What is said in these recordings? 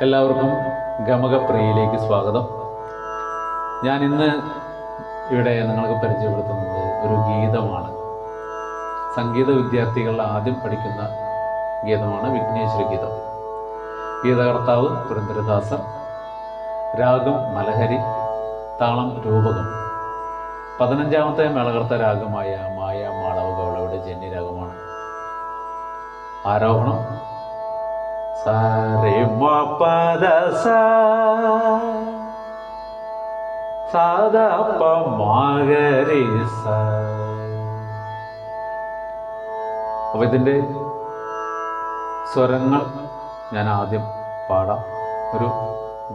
എല്ലാവർക്കും ഗമകപ്രിയയിലേക്ക് സ്വാഗതം. ഞാൻ ഇന്ന് ഇവിടെ നിങ്ങൾക്ക് പരിചയപ്പെടുത്തുന്നത് ഒരു ഗീതമാണ്. സംഗീത വിദ്യാർത്ഥികൾ ആദ്യം പഠിക്കുന്ന ഗീതമാണ് വിഘ്നേശ്വര ഗീതം. ഗീതകർത്താവ് പുരന്ദരദാസൻ, രാഗം മലഹരി, താളം രൂപകം. 15ാമത്തെ മേളകർത്ത രാഗമായ മായ മാളവഗൗളയുടെ ജന്യരാഗമാണ്. ആരോഹണം സരി മ പദ സ സദ പ മ ഗ രി സ. അപ്പോൾ ഇതിൻ്റെ സ്വരങ്ങൾ ഞാൻ ആദ്യം പാടാം. ഒരു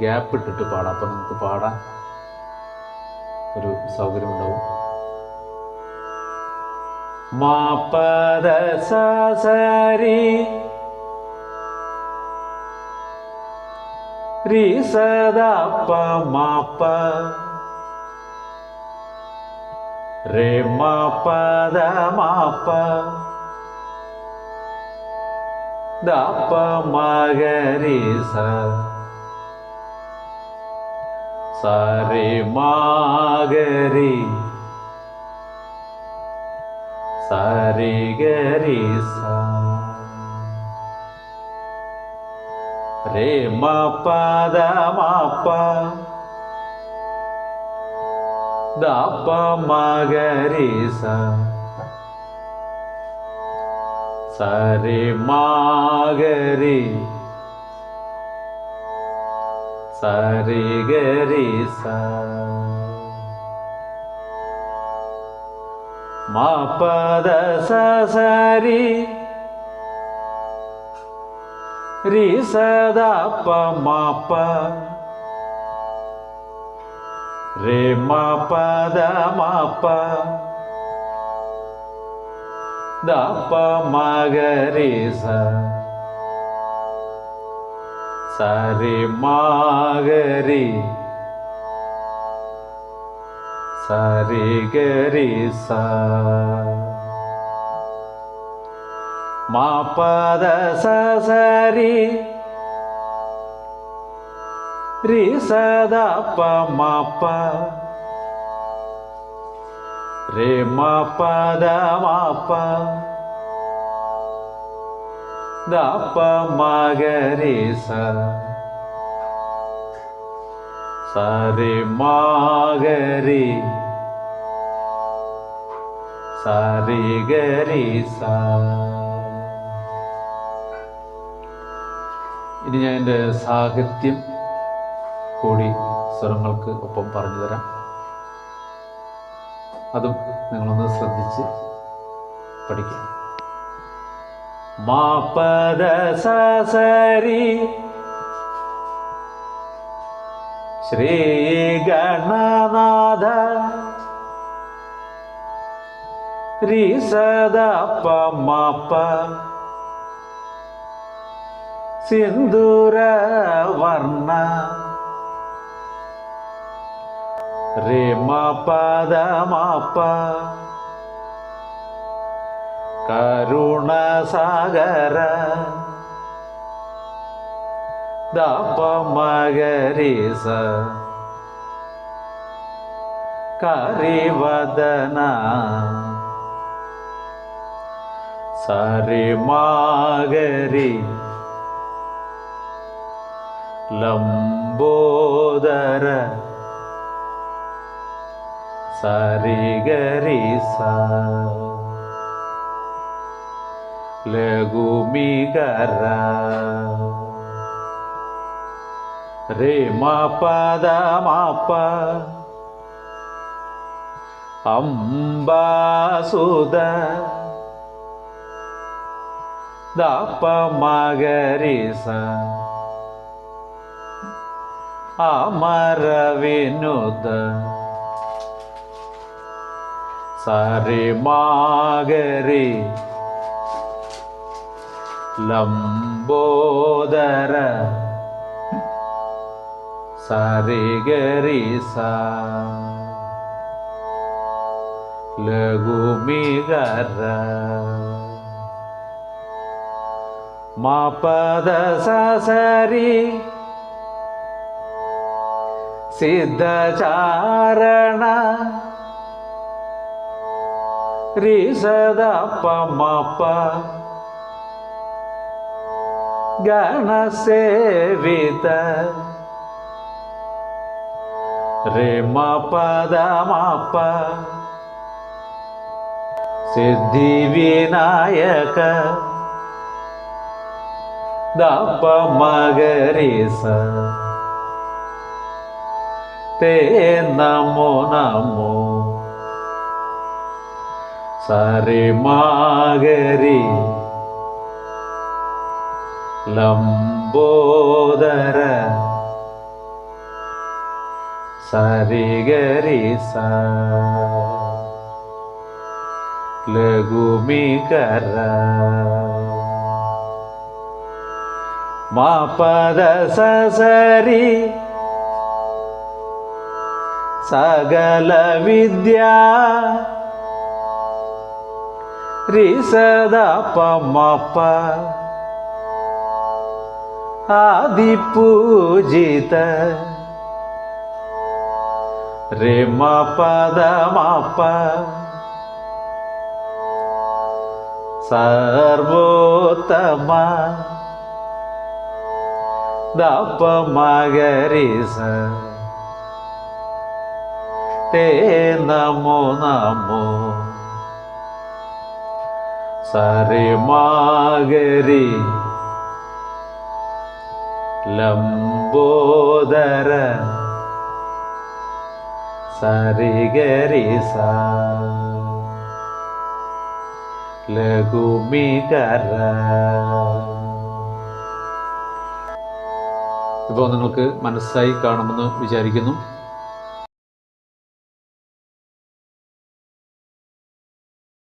ഗ്യാപ്പ് ഇട്ടിട്ട് പാടാം, അപ്പോൾ നമുക്ക് പാടാൻ ഒരു സൗകര്യമുണ്ടാവും. മ പദ സ സരി രി സദ പ മ പ രെ മ പദ മ പ ദ പ മ ഗ രി സ സ രി മ ഗ രി സ രി ഗ രി സ രെ മ പദ മ പ ദ പ മ ഗ രി സ സ രി മ ഗ രി സ രി ഗ രി സ മ പദ സ സ രി രി സദ പ മ പ രെ മ പദ മ പ ദ പ മ ഗ രി സ സ രി മ ഗ രി സ രി ഗ രി സ മ പദ സ സ രി രി സദ പ മ പ രെ മ പദ മ പ ദ പ മ ഗ രി സ സ രി മ ഗ രി സ രി ഗ രി സ. ഇനി ഞാൻ എൻ്റെ സാഹിത്യം കൂടി സ്വരങ്ങൾക്ക് ഒപ്പം പറഞ്ഞു തരാം. അതും നിങ്ങളൊന്ന് ശ്രദ്ധിച്ച് പഠിക്കുക. മ പദ സ സ രി ശ്രീ ഗണനാഥ രി സദ പ മ പ സിന്ദൂര വർണ്ണ രെ മ പദ മ പ കരുണ സാഗര ദ പ മ ഗ രി സ കരിവദന സ രി മ ഗ രി ലംബോദര സ രി ഗ രി സ ലഘുമികര രെ മ പദ മ പ അംബാസുദ ദ പ മ ഗ രി സ അമര വിനുദ സ രി മ ഗ രി ലംബോദര സ രി ഗ രി സ ലഘുമികര ma pa da sa sa ri സിദ്ധചാരണ രിസദപ്പമപ്പ ഗണസേവിത റിമപദമപ്പ Siddhivinayak ദപ്പമഗരിസ തേ നമോ നമോ സരിമാഗരി ലംബോദര സരിഗരിസ ലഘുമികര മാപദ സരി സകല വിദ്യാ രിസദപ്പമപ്പ ആദിപൂജിത റിമപദമപ്പ സർവോത്തമ ദപ്പമഗരിസ തേ നമോ നമോ സരിമാഗരി ലംബോദര സരിഗരിസ ലഘുമികര. ഇപ്പോൾ നിങ്ങൾക്ക് മനസ്സായി കാണുമെന്ന് വിചാരിക്കുന്നു.